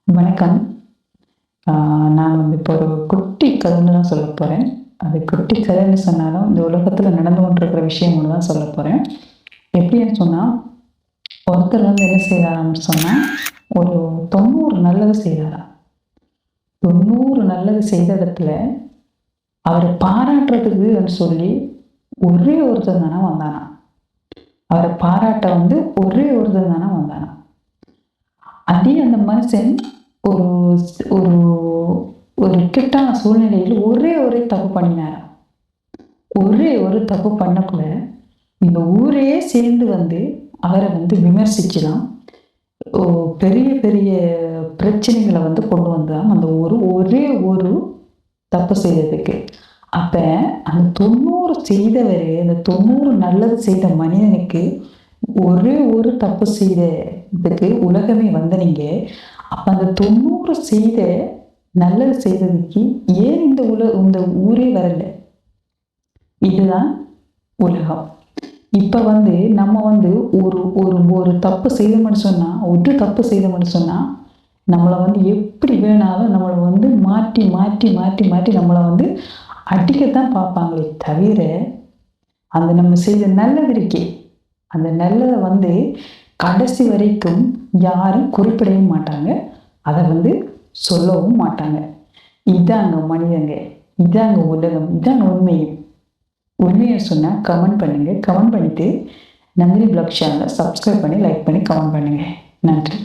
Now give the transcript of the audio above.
வணக்கம். நான் இப்போ ஒரு குட்டி கதைன்னு தான் சொல்லப் போறேன். அது குட்டி கதைன்னு சொன்னாலும், இந்த உலகத்துல நடந்து கொண்டிருக்கிற விஷயம் ஒண்ணு தான் சொல்லப் போறேன். எப்படின்னு சொன்னா, ஒருத்தர் என்ன செய்றாருன்னு சொன்னா, ஒரு 90 நல்லது செய்றாராம். 90 நல்லது செய்த இடத்துல, அவர பாராட்டுறதுக்குன்னு சொல்லி ஒரே ஒருத்தன் தான வந்தானாம். அவர பாராட்ட ஒரே ஒருத்தன் தான வந்தானாம். அதே அந்த மனுஷன் ஒரு ஒரு ஒரு இக்கட்டான சூழ்நிலையில் ஒரே ஒரு தப்பு பண்ணினாராம். ஒரே ஒரு தப்பு பண்ணக்குள்ள, இந்த ஊரே சேர்ந்து அவர விமர்சிச்சுதாம். பெரிய பெரிய பிரச்சனைகள கொண்டு வந்தாம் அந்த ஒரே ஒரு தப்பு செய்ததுக்கு. அப்ப அந்த 90 செய்தவரு, அந்த 90 நல்லது செய்த மனிதனுக்கு ஒரே ஒரு தப்பு செய்ததுக்கு உலகமே நீங்க. அப்ப அந்த 90 செய்த நல்லது செய்ததுக்கு ஏன் இந்த ஊரே வரல? இதுதான் உலகம். இப்ப நம்ம ஒரு ஒரு ஒரு தப்பு செய்தோம்னு சொன்னா, ஒரு தப்பு செய்தோம்னு சொன்னா, நம்மள எப்படி வேணாலும் நம்மள மாற்றி மாற்றி மாற்றி மாற்றி நம்மள அடிக்கத்தான் பார்ப்பாங்களே தவிர, அந்த நம்ம செய்த நல்லது இருக்கே, அந்த நல்லத கடைசி வரைக்கும் யாரும் குறிப்பிடவும் மாட்டாங்க. அத சொல்லவும் மாட்டாங்க. இதாங்க மனிதங்க. இதாங்க உலகம். இதாங்க உண்மையும். உண்மையை சொன்னா கமெண்ட் பண்ணுங்க. கமெண்ட் பண்ணிட்டு நந்தினி ப்ளாக் சேனலை சப்ஸ்கிரைப் பண்ணி, லைக் பண்ணி, கமெண்ட் பண்ணுங்க. நன்றி.